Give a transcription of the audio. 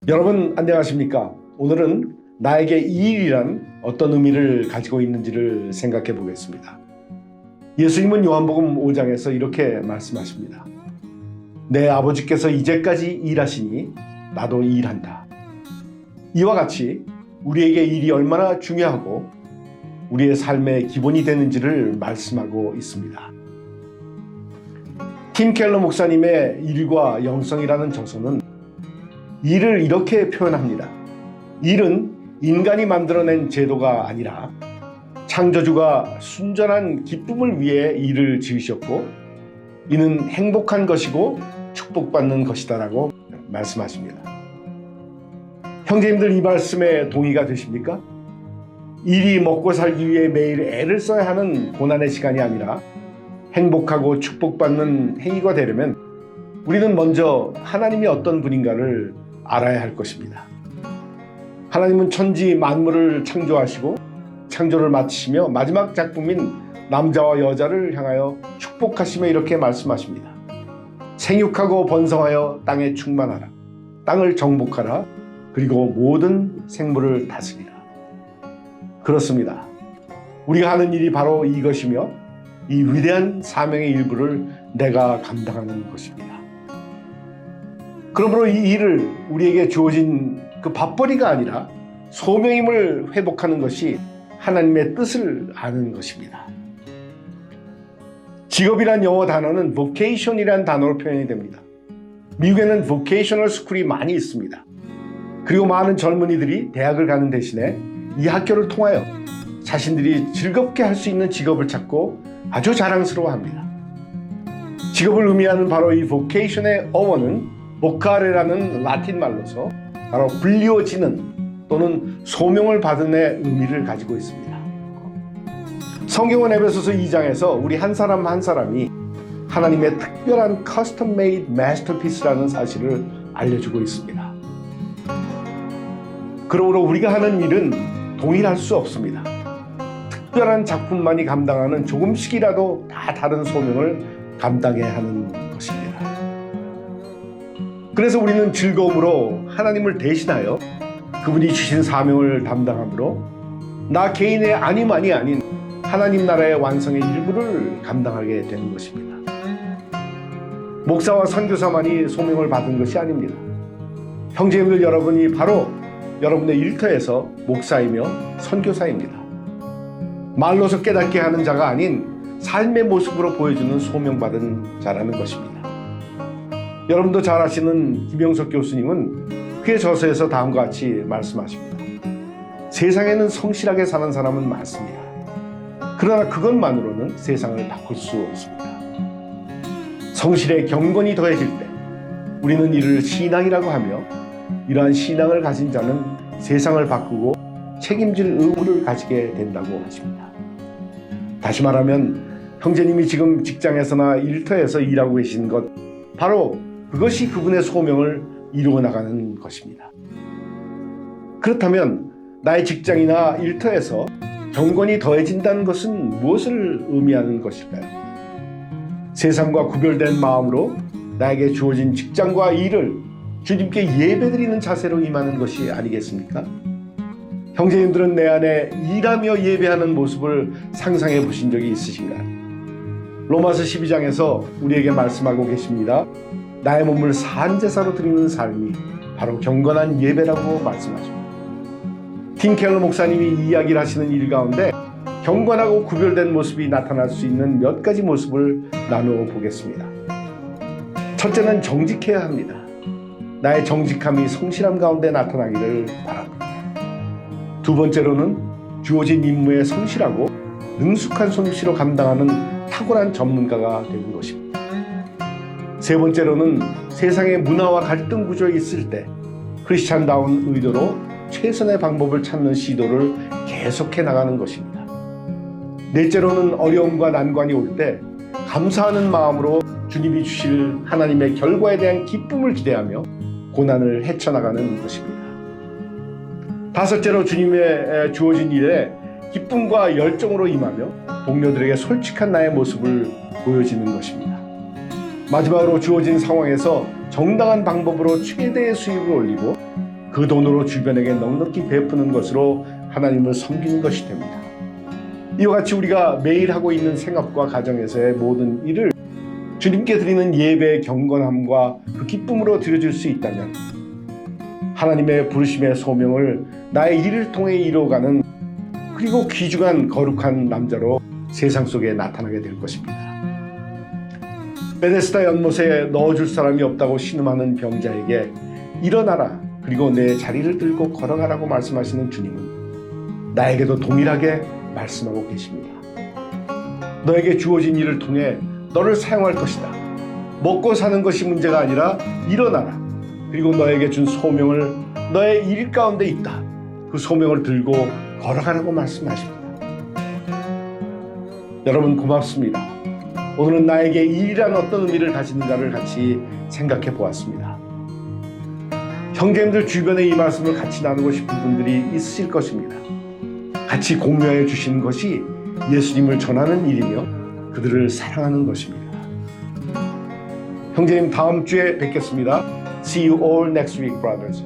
여러분 안녕하십니까? 오늘은 나에게 이 일이란 어떤 의미를 가지고 있는지를 생각해 보겠습니다. 예수님은 요한복음 5장에서 이렇게 말씀하십니다. 내 아버지께서 이제까지 일하시니 나도 일한다. 이와 같이 우리에게 일이 얼마나 중요하고 우리의 삶의 기본이 되는지를 말씀하고 있습니다. 팀 켈러 목사님의 일과 영성이라는 저서는 일을 이렇게 표현합니다. 일은 인간이 만들어낸 제도가 아니라 창조주가 순전한 기쁨을 위해 일을 지으셨고 이는 행복한 것이고 축복받는 것이다라고 말씀하십니다. 형제님들 이 말씀에 동의가 되십니까? 일이 먹고 살기 위해 매일 애를 써야 하는 고난의 시간이 아니라 행복하고 축복받는 행위가 되려면 우리는 먼저 하나님이 어떤 분인가를 알아야 할 것입니다. 하나님은 천지 만물을 창조하시고 창조를 마치시며 마지막 작품인 남자와 여자를 향하여 축복하시며 이렇게 말씀하십니다. 생육하고 번성하여 땅에 충만하라. 땅을 정복하라. 그리고 모든 생물을 다스리라. 그렇습니다. 우리가 하는 일이 바로 이것이며 이 위대한 사명의 일부를 내가 감당하는 것입니다. 그러므로 이 일을 우리에게 주어진 그 밥벌이가 아니라 소명임을 회복하는 것이 하나님의 뜻을 아는 것입니다. 직업이란 영어 단어는 vocation이라는 단어로 표현이 됩니다. 미국에는 vocational school이 많이 있습니다. 그리고 많은 젊은이들이 대학을 가는 대신에 이 학교를 통하여 자신들이 즐겁게 할 수 있는 직업을 찾고 아주 자랑스러워합니다. 직업을 의미하는 바로 이 vocation의 어원은 보카레라는 라틴 말로서 바로 불리워지는 또는 소명을 받은의 의미를 가지고 있습니다. 성경은 에베소서 2장에서 우리 한 사람 한 사람이 하나님의 특별한 custom made masterpiece라는 사실을 알려주고 있습니다. 그러므로 우리가 하는 일은 동일할 수 없습니다. 특별한 작품만이 감당하는 조금씩이라도 다 다른 소명을 감당해야 하는 것입니다. 그래서 우리는 즐거움으로 하나님을 대신하여 그분이 주신 사명을 담당함으로 나 개인의 아니만이 아닌 하나님 나라의 완성의 일부를 감당하게 되는 것입니다. 목사와 선교사만이 소명을 받은 것이 아닙니다. 형제님들 여러분이 바로 여러분의 일터에서 목사이며 선교사입니다. 말로서 깨닫게 하는 자가 아닌 삶의 모습으로 보여주는 소명받은 자라는 것입니다. 여러분도 잘 아시는 김영석 교수님은 그의 저서에서 다음과 같이 말씀하십니다. 세상에는 성실하게 사는 사람은 많습니다. 그러나 그것만으로는 세상을 바꿀 수 없습니다. 성실의 경건이 더해질 때 우리는 이를 신앙이라고 하며 이러한 신앙을 가진 자는 세상을 바꾸고 책임질 의무를 가지게 된다고 하십니다. 다시 말하면 형제님이 지금 직장에서나 일터에서 일하고 계신 것 바로 그것이 그분의 소명을 이루어 나가는 것입니다. 그렇다면 나의 직장이나 일터에서 경건이 더해진다는 것은 무엇을 의미하는 것일까요? 세상과 구별된 마음으로 나에게 주어진 직장과 일을 주님께 예배드리는 자세로 임하는 것이 아니겠습니까? 형제님들은 내 안에 일하며 예배하는 모습을 상상해 보신 적이 있으신가요? 로마서 12장에서 우리에게 말씀하고 계십니다. 나의 몸을 산제사로 드리는 삶이 바로 경건한 예배라고 말씀하십니다. 팀 켈러 목사님이 이 이야기를 하시는 일 가운데 경건하고 구별된 모습이 나타날 수 있는 몇 가지 모습을 나누어 보겠습니다. 첫째는 정직해야 합니다. 나의 정직함이 성실함 가운데 나타나기를 바랍니다. 두 번째로는 주어진 임무에 성실하고 능숙한 솜씨로 감당하는 탁월한 전문가가 되는 것입니다. 세 번째로는 세상의 문화와 갈등 구조에 있을 때 크리스찬다운 의도로 최선의 방법을 찾는 시도를 계속해 나가는 것입니다. 넷째로는 어려움과 난관이 올 때 감사하는 마음으로 주님이 주실 하나님의 결과에 대한 기쁨을 기대하며 고난을 헤쳐나가는 것입니다. 다섯째로 주님의 주어진 일에 기쁨과 열정으로 임하며 동료들에게 솔직한 나의 모습을 보여지는 것입니다. 마지막으로 주어진 상황에서 정당한 방법으로 최대의 수입을 올리고 그 돈으로 주변에게 넉넉히 베푸는 것으로 하나님을 섬기는 것이 됩니다. 이와 같이 우리가 매일 하고 있는 생업과 가정에서의 모든 일을 주님께 드리는 예배의 경건함과 그 기쁨으로 드려줄 수 있다면 하나님의 부르심의 소명을 나의 일을 통해 이루어가는 그리고 귀중한 거룩한 남자로 세상 속에 나타나게 될 것입니다. 베데스다 연못에 넣어줄 사람이 없다고 신음하는 병자에게 일어나라 그리고 내 자리를 들고 걸어가라고 말씀하시는 주님은 나에게도 동일하게 말씀하고 계십니다. 너에게 주어진 일을 통해 너를 사용할 것이다. 먹고 사는 것이 문제가 아니라 일어나라. 그리고 너에게 준 소명을 너의 일 가운데 있다. 그 소명을 들고 걸어가라고 말씀하십니다. 여러분 고맙습니다. 오늘은 나에게 일이란 어떤 의미를 가지는가를 같이 생각해 보았습니다. 형제님들 주변에 이 말씀을 같이 나누고 싶은 분들이 있으실 것입니다. 같이 공유해 주시는 것이 예수님을 전하는 일이며 그들을 사랑하는 것입니다. 형제님 다음 주에 뵙겠습니다. See you all next week, brothers.